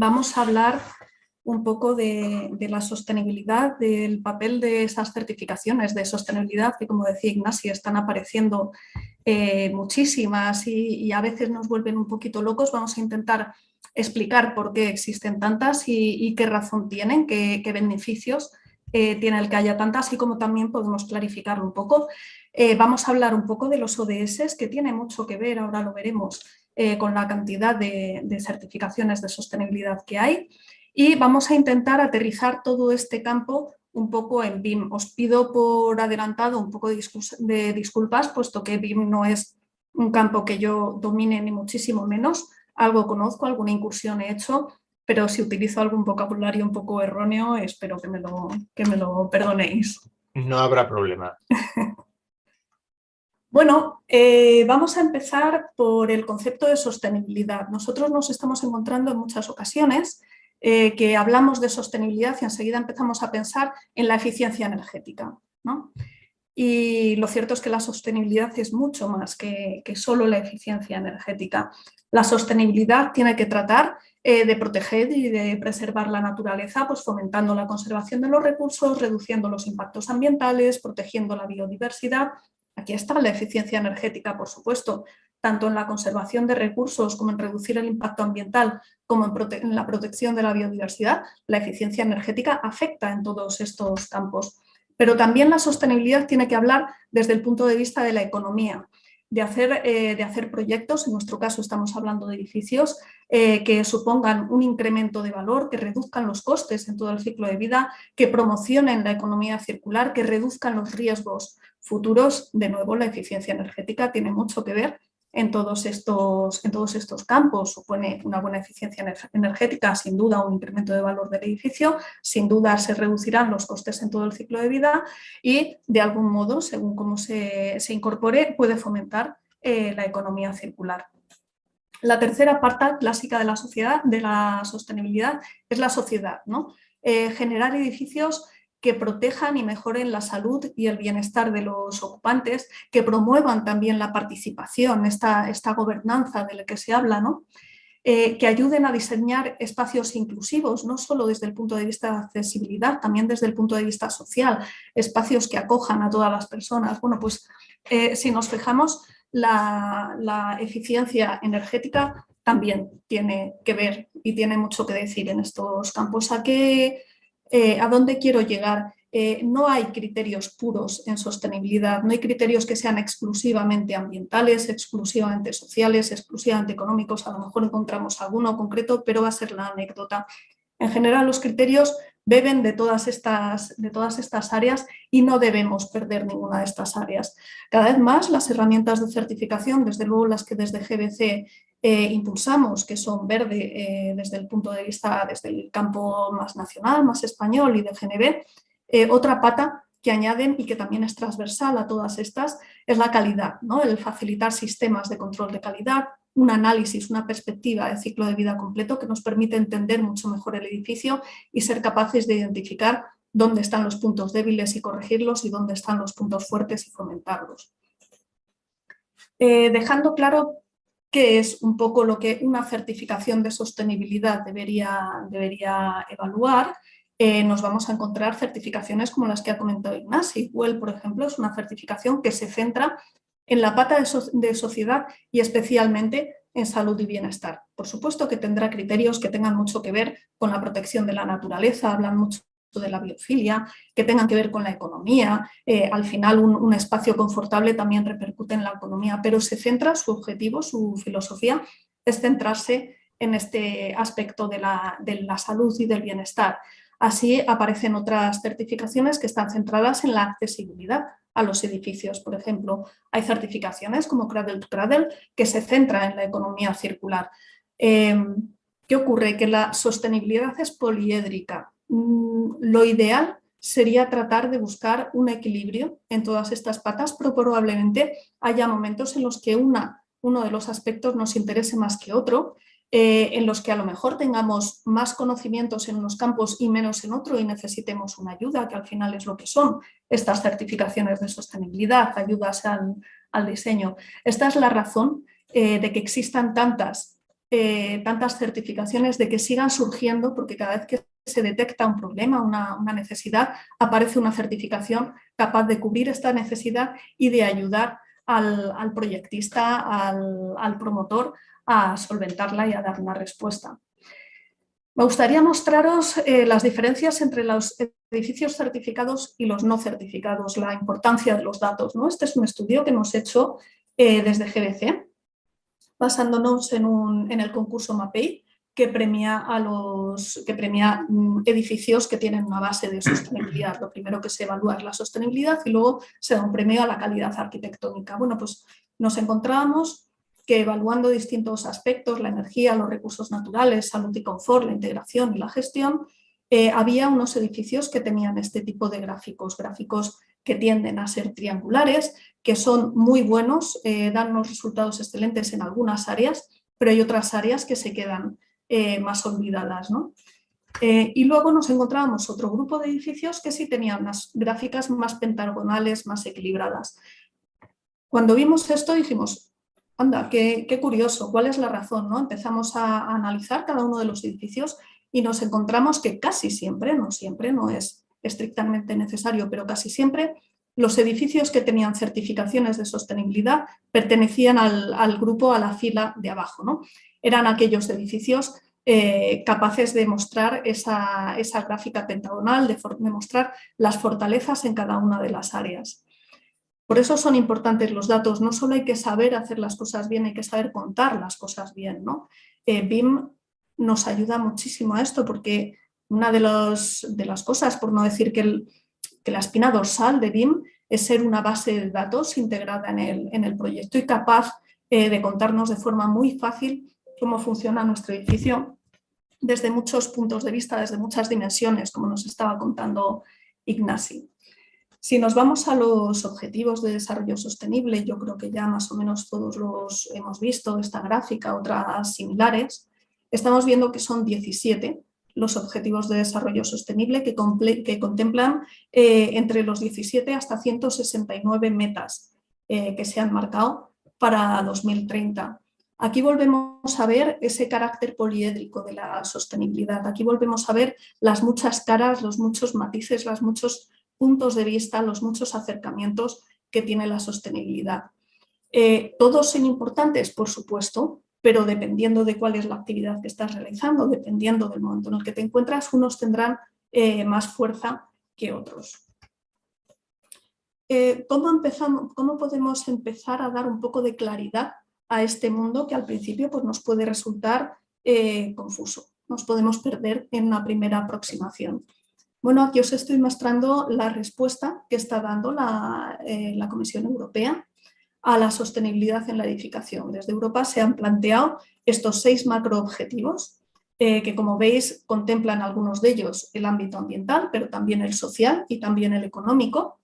vamos a hablar un poco de la sostenibilidad, del papel de esas certificaciones de sostenibilidad que, como decía Ignacio, están apareciendo muchísimas y a veces nos vuelven un poquito locos. Vamos a intentar explicar por qué existen tantas y qué razón tienen, qué beneficios tiene el que haya tantas, así como también podemos clarificarlo un poco. Vamos a hablar un poco de los ODS, que tiene mucho que ver, ahora lo veremos, con la cantidad de certificaciones de sostenibilidad que hay. Y vamos a intentar aterrizar todo este campo un poco en BIM. Os pido por adelantado un poco de disculpas, puesto que BIM no es un campo que yo domine ni muchísimo menos. Algo conozco, alguna incursión he hecho, pero si utilizo algún vocabulario un poco erróneo, espero que me lo perdonéis. No habrá problema. Bueno, vamos a empezar por el concepto de sostenibilidad. Nosotros nos estamos encontrando en muchas ocasiones que hablamos de sostenibilidad y enseguida empezamos a pensar en la eficiencia energética, ¿no? Y lo cierto es que la sostenibilidad es mucho más que solo la eficiencia energética. La sostenibilidad tiene que tratar de proteger y de preservar la naturaleza, pues fomentando la conservación de los recursos, reduciendo los impactos ambientales, protegiendo la biodiversidad. Aquí está la eficiencia energética, por supuesto, tanto en la conservación de recursos como en reducir el impacto ambiental, como en la protección de la biodiversidad. La eficiencia energética afecta en todos estos campos. Pero también la sostenibilidad tiene que hablar desde el punto de vista de la economía, de hacer proyectos, en nuestro caso estamos hablando de edificios, que supongan un incremento de valor, que reduzcan los costes en todo el ciclo de vida, que promocionen la economía circular, que reduzcan los riesgos futuros. De nuevo, la eficiencia energética tiene mucho que ver en todos estos campos. Supone una buena eficiencia energética, sin duda un incremento de valor del edificio, sin duda se reducirán los costes en todo el ciclo de vida y de algún modo, según cómo se incorpore, puede fomentar la economía circular. La tercera parte clásica de la sociedad, de la sostenibilidad, es la sociedad, ¿no? Generar edificios que protejan y mejoren la salud y el bienestar de los ocupantes, que promuevan también la participación, esta gobernanza de la que se habla, ¿no? Que ayuden a diseñar espacios inclusivos, no solo desde el punto de vista de accesibilidad, también desde el punto de vista social, espacios que acojan a todas las personas. Bueno, pues si nos fijamos, la eficiencia energética también tiene que ver y tiene mucho que decir en estos campos. ¿A dónde quiero llegar? No hay criterios puros en sostenibilidad, no hay criterios que sean exclusivamente ambientales, exclusivamente sociales, exclusivamente económicos. A lo mejor encontramos alguno concreto, pero va a ser la anécdota. En general, los criterios beben de todas estas áreas y no debemos perder ninguna de estas áreas. Cada vez más las herramientas de certificación, desde luego las que desde GBC impulsamos, que son verde desde el punto de vista, desde el campo más nacional, más español y de GNB, otra pata que añaden y que también es transversal a todas estas es la calidad, ¿no? El facilitar sistemas de control de calidad, un análisis, una perspectiva de ciclo de vida completo que nos permite entender mucho mejor el edificio y ser capaces de identificar dónde están los puntos débiles y corregirlos y dónde están los puntos fuertes y fomentarlos. Dejando claro qué es un poco lo que una certificación de sostenibilidad debería evaluar, nos vamos a encontrar certificaciones como las que ha comentado Ignasi. WELL, por ejemplo, es una certificación que se centra en la pata de sociedad y especialmente en salud y bienestar. Por supuesto que tendrá criterios que tengan mucho que ver con la protección de la naturaleza, hablan mucho de la biofilia, que tengan que ver con la economía. Al final un espacio confortable también repercute en la economía, pero se centra, su objetivo, su filosofía es centrarse en este aspecto de la salud y del bienestar. Así aparecen otras certificaciones que están centradas en la accesibilidad a los edificios. Por ejemplo, hay certificaciones como Cradle to Cradle que se centran en la economía circular. ¿Qué ocurre? Que la sostenibilidad es poliédrica. Lo ideal sería tratar de buscar un equilibrio en todas estas patas, pero probablemente haya momentos en los que uno de los aspectos nos interese más que otro, en los que a lo mejor tengamos más conocimientos en unos campos y menos en otro y necesitemos una ayuda, que al final es lo que son estas certificaciones de sostenibilidad, ayudas al diseño. Esta es la razón de que existan tantas tantas certificaciones, de que sigan surgiendo, porque cada vez que se detecta un problema, una necesidad, aparece una certificación capaz de cubrir esta necesidad y de ayudar al proyectista, al promotor, a solventarla y a dar una respuesta. Me gustaría mostraros las diferencias entre los edificios certificados y los no certificados, la importancia de los datos, ¿no? Este es un estudio que hemos hecho desde GBC, basándonos en el concurso MAPEI, que premia edificios que tienen una base de sostenibilidad. Lo primero que se evalúa es la sostenibilidad y luego se da un premio a la calidad arquitectónica. Bueno, pues nos encontramos que evaluando distintos aspectos, la energía, los recursos naturales, salud y confort, la integración y la gestión, había unos edificios que tenían este tipo de gráficos que tienden a ser triangulares, que son muy buenos, dan unos resultados excelentes en algunas áreas, pero hay otras áreas que se quedan más olvidadas, ¿no? Y luego nos encontrábamos otro grupo de edificios que sí tenían unas gráficas más pentagonales, más equilibradas. Cuando vimos esto dijimos, anda, qué curioso, ¿cuál es la razón, ¿no? Empezamos a analizar cada uno de los edificios y nos encontramos que casi siempre, no siempre, no es estrictamente necesario, pero casi siempre, los edificios que tenían certificaciones de sostenibilidad pertenecían al grupo, a la fila de abajo, ¿no? Eran aquellos edificios capaces de mostrar esa gráfica pentagonal, de mostrar las fortalezas en cada una de las áreas. Por eso son importantes los datos, no solo hay que saber hacer las cosas bien, hay que saber contar las cosas bien, ¿no? BIM nos ayuda muchísimo a esto porque una de las cosas, por no decir que la espina dorsal de BIM es ser una base de datos integrada en el proyecto y capaz de contarnos de forma muy fácil cómo funciona nuestro edificio desde muchos puntos de vista, desde muchas dimensiones, como nos estaba contando Ignasi. Si nos vamos a los objetivos de desarrollo sostenible, yo creo que ya más o menos todos los hemos visto, esta gráfica, otras similares, estamos viendo que son 17 los objetivos de desarrollo sostenible que contemplan entre los 17 hasta 169 metas que se han marcado para 2030. Aquí volvemos a ver ese carácter poliédrico de la sostenibilidad. Aquí volvemos a ver las muchas caras, los muchos matices, los muchos puntos de vista, los muchos acercamientos que tiene la sostenibilidad. Todos son importantes, por supuesto, pero dependiendo de cuál es la actividad que estás realizando, dependiendo del momento en el que te encuentras, unos tendrán más fuerza que otros. ¿Cómo podemos empezar a dar un poco de claridad a este mundo que al principio pues, nos puede resultar confuso? Nos podemos perder en una primera aproximación. Bueno, aquí os estoy mostrando la respuesta que está dando la Comisión Europea a la sostenibilidad en la edificación. Desde Europa se han planteado estos 6 macroobjetivos que, como veis, contemplan algunos de ellos el ámbito ambiental, pero también el social y también el económico.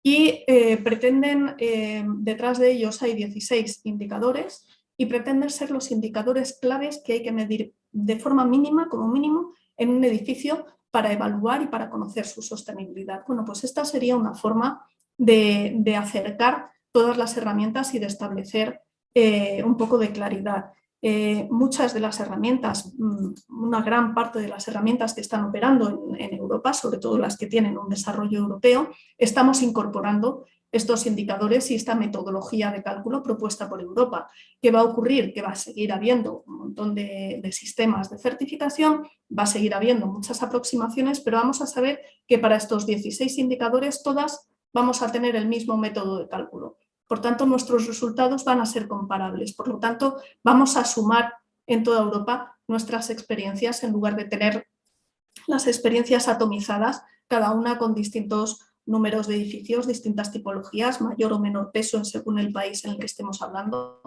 Y pretenden, detrás de ellos hay 16 indicadores y pretenden ser los indicadores claves que hay que medir de forma mínima, como mínimo, en un edificio para evaluar y para conocer su sostenibilidad. Bueno, pues esta sería una forma de acercar todas las herramientas y de establecer un poco de claridad. Muchas de las herramientas, una gran parte de las herramientas que están operando en Europa, sobre todo las que tienen un desarrollo europeo, estamos incorporando estos indicadores y esta metodología de cálculo propuesta por Europa. ¿Qué va a ocurrir? Que va a seguir habiendo un montón de sistemas de certificación, va a seguir habiendo muchas aproximaciones, pero vamos a saber que para estos 16 indicadores todas vamos a tener el mismo método de cálculo. Por tanto, nuestros resultados van a ser comparables. Por lo tanto, vamos a sumar en toda Europa nuestras experiencias en lugar de tener las experiencias atomizadas, cada una con distintos números de edificios, distintas tipologías, mayor o menor peso según el país en el que estemos hablando.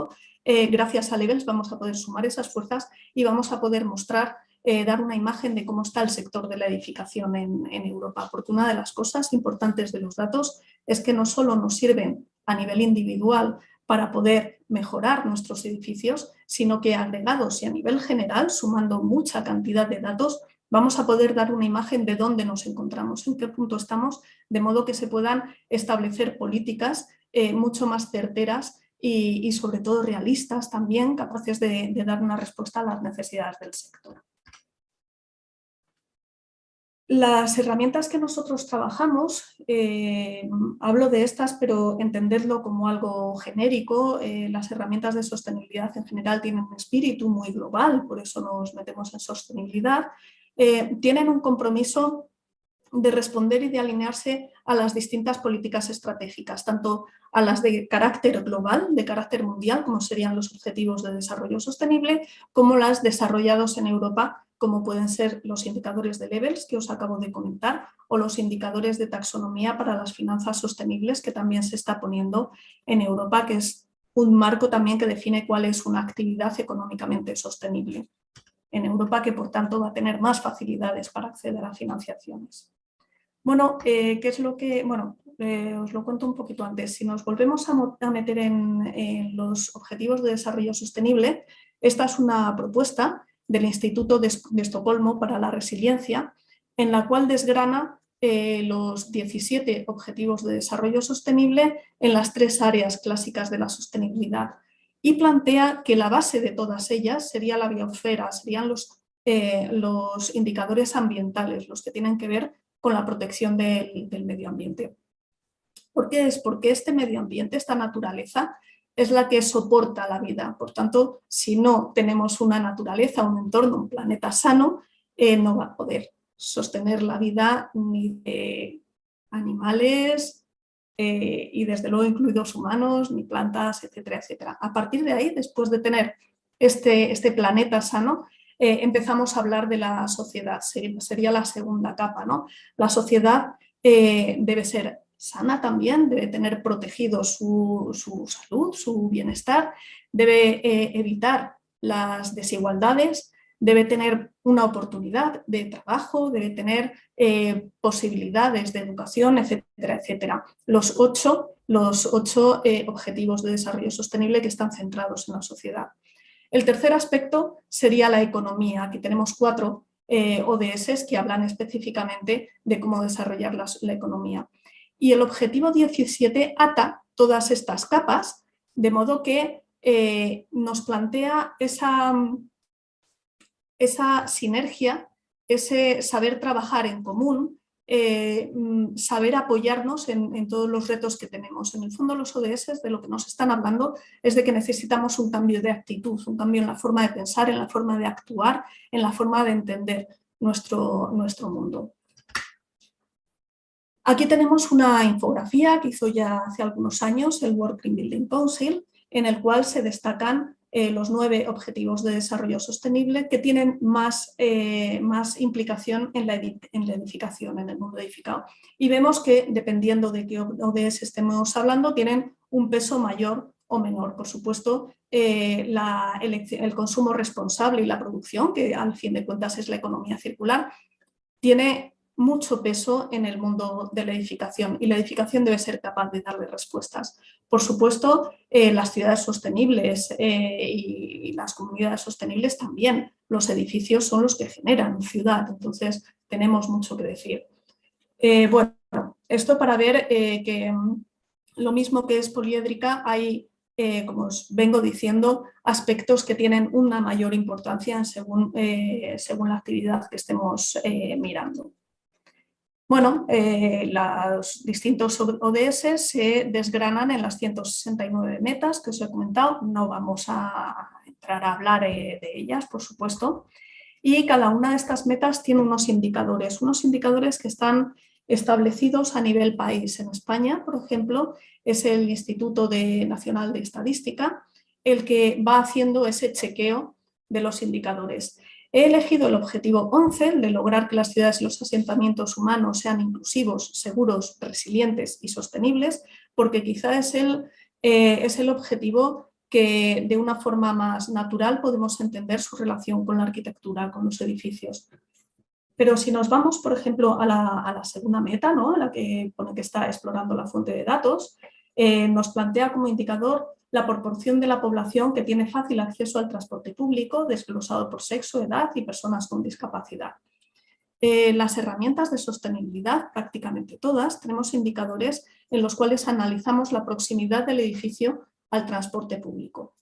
Gracias a Levels vamos a poder sumar esas fuerzas y vamos a poder mostrar, dar una imagen de cómo está el sector de la edificación en Europa. Porque una de las cosas importantes de los datos es que no solo nos sirven a nivel individual para poder mejorar nuestros edificios, sino que agregados y a nivel general, sumando mucha cantidad de datos, vamos a poder dar una imagen de dónde nos encontramos, en qué punto estamos, de modo que se puedan establecer políticas mucho más certeras y sobre todo realistas también, capaces de dar una respuesta a las necesidades del sector. Las herramientas que nosotros trabajamos, hablo de estas, pero entenderlo como algo genérico. Las herramientas de sostenibilidad en general tienen un espíritu muy global, por eso nos metemos en sostenibilidad. Tienen un compromiso de responder y de alinearse a las distintas políticas estratégicas, tanto a las de carácter global, de carácter mundial, como serían los Objetivos de Desarrollo Sostenible, como las desarrollados en Europa, como pueden ser los indicadores de Levels, que os acabo de comentar, o los indicadores de taxonomía para las finanzas sostenibles, que también se está poniendo en Europa, que es un marco también que define cuál es una actividad económicamente sostenible en Europa, que por tanto va a tener más facilidades para acceder a financiaciones. Bueno, ¿qué es lo que...? Bueno, os lo cuento un poquito antes. Si nos volvemos a meter en los Objetivos de Desarrollo Sostenible, esta es una propuesta del Instituto de Estocolmo para la Resiliencia, en la cual desgrana los 17 Objetivos de Desarrollo Sostenible en las 3 áreas clásicas de la sostenibilidad y plantea que la base de todas ellas sería la biosfera, serían los indicadores ambientales, los que tienen que ver con la protección del medio ambiente. ¿Por qué es? Porque este medio ambiente, esta naturaleza, es la que soporta la vida. Por tanto, si no tenemos una naturaleza, un entorno, un planeta sano, no va a poder sostener la vida ni de animales y desde luego incluidos humanos, ni plantas, etcétera, etcétera. A partir de ahí, después de tener este planeta sano, empezamos a hablar de la sociedad, sería la segunda capa, ¿no? La sociedad debe ser sana también, debe tener protegido su salud, su bienestar, debe evitar las desigualdades, debe tener una oportunidad de trabajo, debe tener posibilidades de educación, etcétera, etcétera. Los ocho objetivos de desarrollo sostenible que están centrados en la sociedad. El tercer aspecto sería la economía. Aquí tenemos 4 ODS que hablan específicamente de cómo desarrollar la economía. Y el objetivo 17 ata todas estas capas, de modo que nos plantea esa sinergia, ese saber trabajar en común, saber apoyarnos en todos los retos que tenemos. En el fondo, los ODS de lo que nos están hablando es de que necesitamos un cambio de actitud, un cambio en la forma de pensar, en la forma de actuar, en la forma de entender nuestro mundo. Aquí tenemos una infografía que hizo ya hace algunos años el World Green Building Council, en el cual se destacan los 9 objetivos de desarrollo sostenible que tienen más implicación en la edificación, en el mundo edificado. Y vemos que, dependiendo de qué ODS estemos hablando, tienen un peso mayor o menor. Por supuesto, el consumo responsable y la producción, que al fin de cuentas es la economía circular, tiene mucho peso en el mundo de la edificación y la edificación debe ser capaz de darle respuestas. Por supuesto, las ciudades sostenibles y las comunidades sostenibles también. Los edificios son los que generan ciudad, entonces tenemos mucho que decir. Bueno, esto para ver que lo mismo que es poliédrica, hay, como os vengo diciendo, aspectos que tienen una mayor importancia según la actividad que estemos mirando. Bueno, los distintos ODS se desgranan en las 169 metas que os he comentado, no vamos a entrar a hablar de ellas, por supuesto, y cada una de estas metas tiene unos indicadores que están establecidos a nivel país. En España, por ejemplo, es el Instituto Nacional de Estadística el que va haciendo ese chequeo de los indicadores. He elegido el objetivo 11, el de lograr que las ciudades y los asentamientos humanos sean inclusivos, seguros, resilientes y sostenibles, porque quizá es el objetivo que de una forma más natural podemos entender su relación con la arquitectura, con los edificios. Pero si nos vamos, por ejemplo, a la segunda meta, ¿no? A la que pone que está explorando la fuente de datos, nos plantea como indicador la proporción de la población que tiene fácil acceso al transporte público, desglosado por sexo, edad y personas con discapacidad. Las herramientas de sostenibilidad, prácticamente todas, tenemos indicadores en los cuales analizamos la proximidad del edificio al transporte público.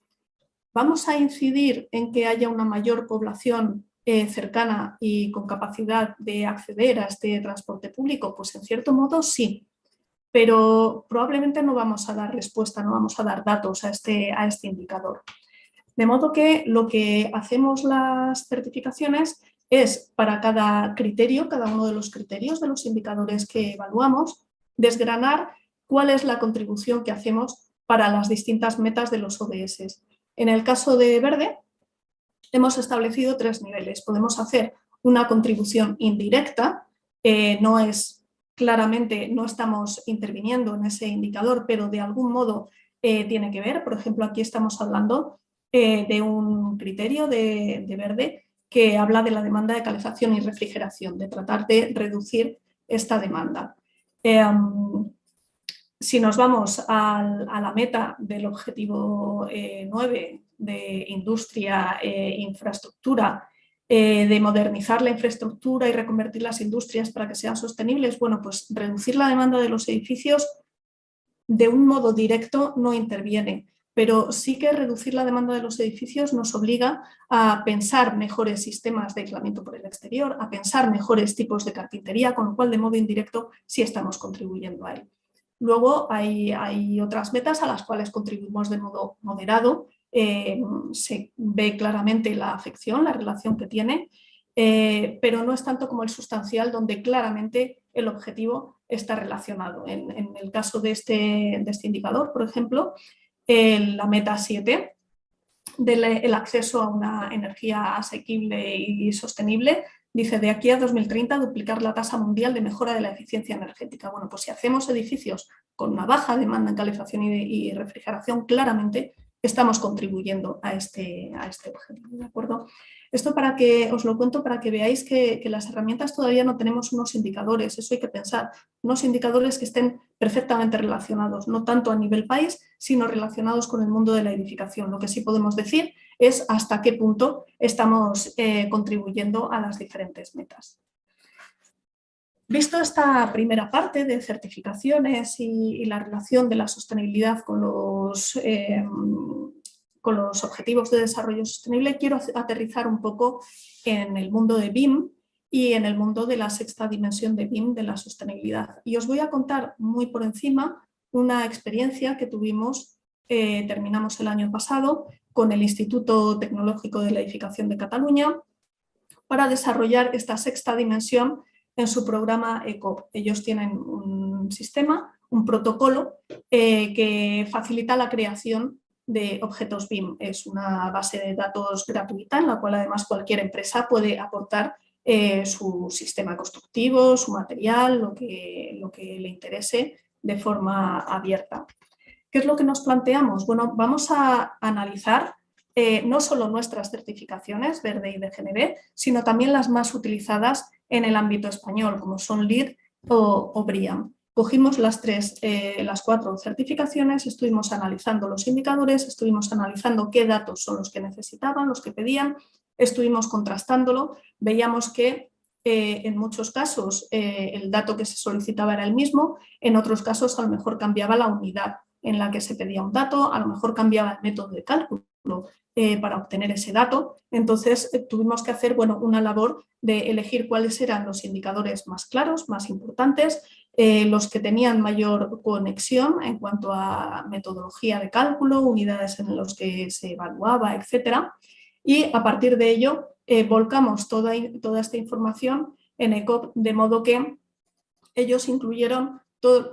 ¿Vamos a incidir en que haya una mayor población cercana y con capacidad de acceder a este transporte público? Pues en cierto modo sí, pero probablemente no vamos a dar respuesta, no vamos a dar datos a este indicador. De modo que lo que hacemos las certificaciones es para cada criterio, cada uno de los criterios de los indicadores que evaluamos, desgranar cuál es la contribución que hacemos para las distintas metas de los ODS. En el caso de verde, hemos establecido 3 niveles. Podemos hacer una contribución indirecta, no es claramente, no estamos interviniendo en ese indicador, pero de algún modo tiene que ver. Por ejemplo, aquí estamos hablando de un criterio de verde que habla de la demanda de calefacción y refrigeración, de tratar de reducir esta demanda. Si nos vamos a la meta del objetivo 9 de industria e infraestructura, de modernizar la infraestructura y reconvertir las industrias para que sean sostenibles, bueno, pues reducir la demanda de los edificios de un modo directo no interviene, pero sí que reducir la demanda de los edificios nos obliga a pensar mejores sistemas de aislamiento por el exterior, a pensar mejores tipos de carpintería, con lo cual de modo indirecto sí estamos contribuyendo a él. Luego hay otras metas a las cuales contribuimos de modo moderado. Se ve claramente la afección, la relación que tiene, pero no es tanto como el sustancial, donde claramente el objetivo está relacionado. En el caso de este indicador, por ejemplo, la meta 7, del acceso a una energía asequible y sostenible, dice de aquí a 2030 duplicar la tasa mundial de mejora de la eficiencia energética. Bueno, pues si hacemos edificios con una baja demanda en calefacción y refrigeración, claramente estamos contribuyendo a este objetivo, ¿de acuerdo? Esto para que os lo cuento para que veáis que las herramientas todavía no tenemos unos indicadores, eso hay que pensar, unos indicadores que estén perfectamente relacionados, no tanto a nivel país, sino relacionados con el mundo de la edificación. Lo que sí podemos decir es hasta qué punto estamos contribuyendo a las diferentes metas. Visto esta primera parte de certificaciones y la relación de la sostenibilidad con los objetivos de desarrollo sostenible, quiero aterrizar un poco en el mundo de BIM y en el mundo de la sexta dimensión de BIM de la sostenibilidad. Y os voy a contar muy por encima una experiencia que tuvimos, terminamos el año pasado, con el Instituto Tecnológico de la Edificación de Cataluña para desarrollar esta sexta dimensión en su programa ECOP. Ellos tienen un sistema, un protocolo que facilita la creación de objetos BIM. Es una base de datos gratuita en la cual además cualquier empresa puede aportar su sistema constructivo, su material, lo que le interese de forma abierta. ¿Qué es lo que nos planteamos? Bueno, vamos a analizar no solo nuestras certificaciones, Verde y DGNB, sino también las más utilizadas en el ámbito español, como son LEED o BREEAM. Cogimos las 4 certificaciones, estuvimos analizando los indicadores, estuvimos analizando qué datos son los que necesitaban, los que pedían, estuvimos contrastándolo, veíamos que en muchos casos el dato que se solicitaba era el mismo, en otros casos a lo mejor cambiaba la unidad en la que se pedía un dato, a lo mejor cambiaba el método de cálculo para obtener ese dato. Entonces tuvimos que hacer una labor de elegir cuáles eran los indicadores más claros, más importantes, los que tenían mayor conexión en cuanto a metodología de cálculo, unidades en los que se evaluaba, etc. Y a partir de ello volcamos toda esta información en ECOP, de modo que ellos incluyeron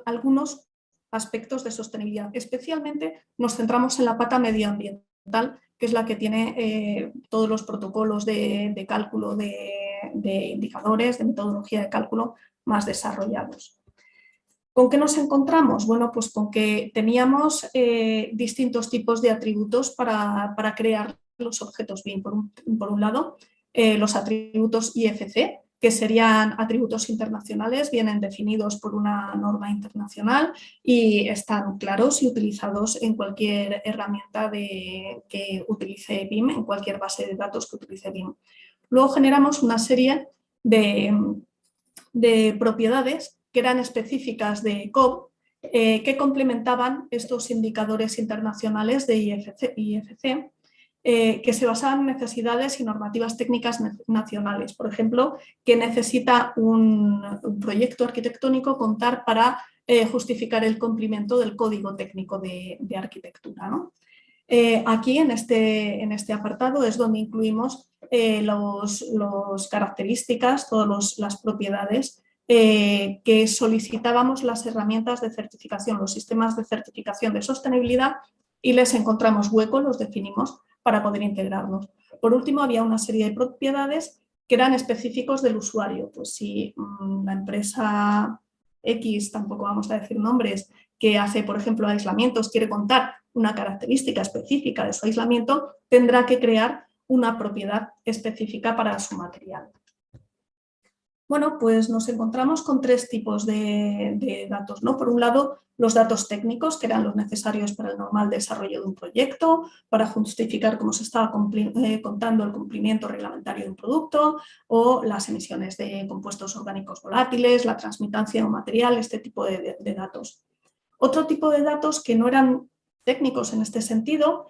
algunos aspectos de sostenibilidad. Especialmente nos centramos en la pata medioambiental, que es la que tiene todos los protocolos de cálculo de indicadores, de metodología de cálculo más desarrollados. ¿Con qué nos encontramos? Bueno, pues con que teníamos distintos tipos de atributos para crear los objetos BIM. Por un lado, los atributos IFC, que serían atributos internacionales, vienen definidos por una norma internacional y están claros y utilizados en cualquier herramienta que utilice BIM, en cualquier base de datos que utilice BIM. Luego generamos una serie de propiedades que eran específicas de ECOP que complementaban estos indicadores internacionales de IFC, que se basaban en necesidades y normativas técnicas nacionales. Por ejemplo, que necesita un proyecto arquitectónico contar para justificar el cumplimiento del código técnico de arquitectura, ¿no? Aquí en este apartado es donde incluimos las características, todas las propiedades que solicitábamos las herramientas de certificación, los sistemas de certificación de sostenibilidad, y les encontramos hueco, los definimos para poder integrarnos. Por último, había una serie de propiedades que eran específicos del usuario. Pues si la empresa X, tampoco vamos a decir nombres, que hace, por ejemplo, aislamientos, quiere contar una característica específica de su aislamiento, tendrá que crear una propiedad específica para su material. Bueno, pues nos encontramos con tres tipos de datos, ¿no? Por un lado, los datos técnicos, que eran los necesarios para el normal desarrollo de un proyecto, para justificar cómo se estaba contando el cumplimiento reglamentario de un producto, o las emisiones de compuestos orgánicos volátiles, la transmitancia de un material, este tipo de datos. Otro tipo de datos que no eran técnicos en este sentido,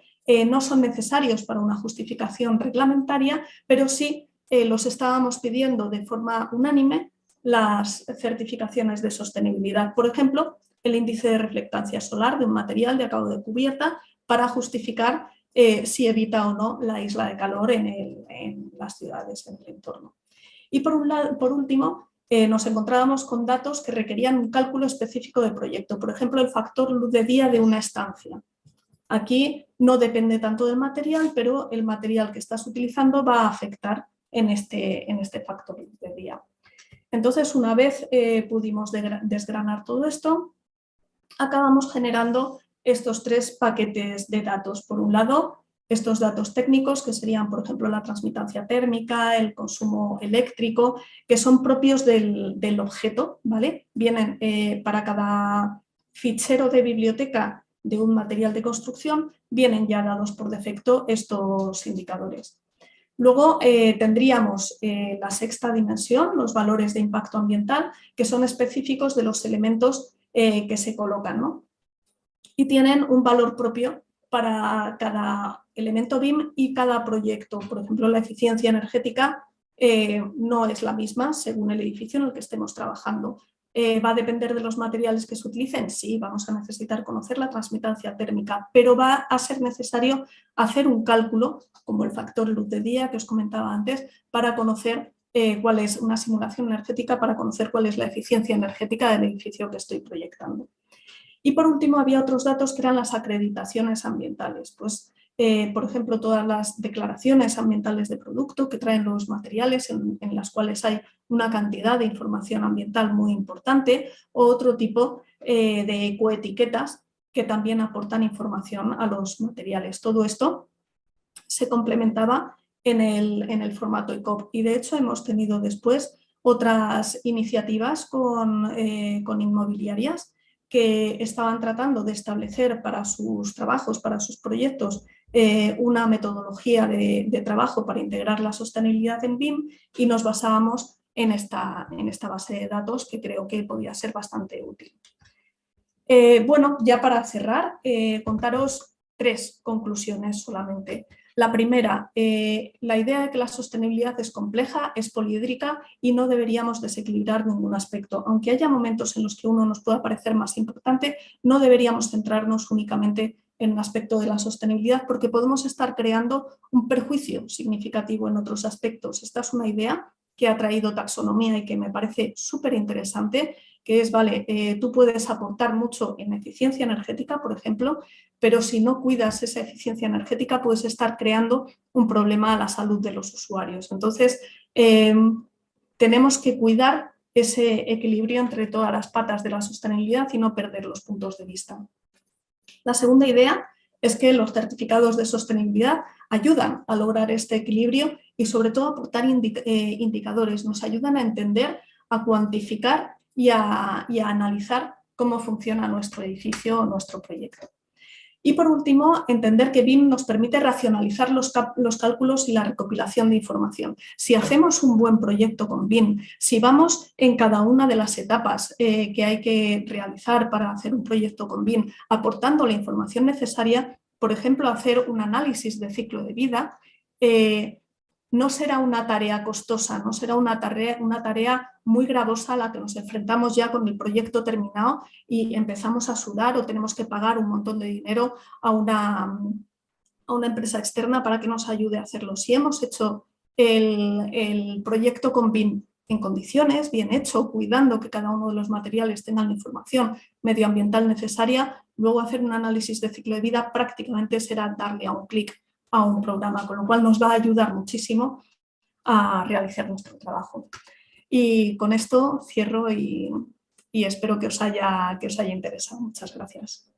no son necesarios para una justificación reglamentaria, pero sí los estábamos pidiendo de forma unánime las certificaciones de sostenibilidad. Por ejemplo, el índice de reflectancia solar de un material de acabado de cubierta para justificar si evita o no la isla de calor en las ciudades, en el entorno. Y por último, nos encontrábamos con datos que requerían un cálculo específico de proyecto, por ejemplo, el factor luz de día de una estancia. Aquí no depende tanto del material, pero el material que estás utilizando va a afectar en este factor luz de día. Entonces, una vez pudimos desgranar todo esto, acabamos generando estos tres paquetes de datos. Por un lado, estos datos técnicos, que serían, por ejemplo, la transmitancia térmica, el consumo eléctrico, que son propios del objeto, ¿vale? Vienen para cada fichero de biblioteca de un material de construcción, vienen ya dados por defecto estos indicadores. Luego tendríamos la sexta dimensión, los valores de impacto ambiental, que son específicos de los elementos que se colocan, ¿no? Y tienen un valor propio para cada elemento BIM y cada proyecto. Por ejemplo, la eficiencia energética no es la misma según el edificio en el que estemos trabajando. ¿Va a depender de los materiales que se utilicen? Sí, vamos a necesitar conocer la transmitancia térmica, pero va a ser necesario hacer un cálculo, como el factor luz de día que os comentaba antes, para conocer cuál es una simulación energética, para conocer cuál es la eficiencia energética del edificio que estoy proyectando. Y por último había otros datos que eran las acreditaciones ambientales. Pues, por ejemplo, todas las declaraciones ambientales de producto que traen los materiales en las cuales hay una cantidad de información ambiental muy importante, o otro tipo de ecoetiquetas que también aportan información a los materiales. Todo esto se complementaba en el formato ECOP y de hecho hemos tenido después otras iniciativas con inmobiliarias que estaban tratando de establecer para sus trabajos, para sus proyectos, una metodología de trabajo para integrar la sostenibilidad en BIM y nos basábamos en esta base de datos que creo que podía ser bastante útil. Bueno, ya para cerrar, contaros tres conclusiones solamente. La primera, la idea de que la sostenibilidad es compleja, es poliédrica y no deberíamos desequilibrar ningún aspecto. Aunque haya momentos en los que uno nos pueda parecer más importante, no deberíamos centrarnos únicamente en un aspecto de la sostenibilidad porque podemos estar creando un perjuicio significativo en otros aspectos. Esta es una idea que ha traído taxonomía y que me parece súper interesante, que es, vale, tú puedes aportar mucho en eficiencia energética, por ejemplo, pero si no cuidas esa eficiencia energética puedes estar creando un problema a la salud de los usuarios. Entonces, tenemos que cuidar ese equilibrio entre todas las patas de la sostenibilidad y no perder los puntos de vista. La segunda idea es que los certificados de sostenibilidad ayudan a lograr este equilibrio y sobre todo a aportar indicadores, nos ayudan a entender, a cuantificar y a analizar cómo funciona nuestro edificio o nuestro proyecto. Y por último, entender que BIM nos permite racionalizar los cálculos y la recopilación de información. Si hacemos un buen proyecto con BIM, si vamos en cada una de las etapas que hay que realizar para hacer un proyecto con BIM, aportando la información necesaria, por ejemplo, hacer un análisis de ciclo de vida, no será una tarea costosa, no será una tarea muy gravosa a la que nos enfrentamos ya con el proyecto terminado y empezamos a sudar o tenemos que pagar un montón de dinero a una empresa externa para que nos ayude a hacerlo. Si hemos hecho el proyecto con BIM en condiciones, bien hecho, cuidando que cada uno de los materiales tengan la información medioambiental necesaria, luego hacer un análisis de ciclo de vida prácticamente será darle a un clic a un programa, con lo cual nos va a ayudar muchísimo a realizar nuestro trabajo. Y con esto cierro y espero que os haya interesado. Muchas gracias.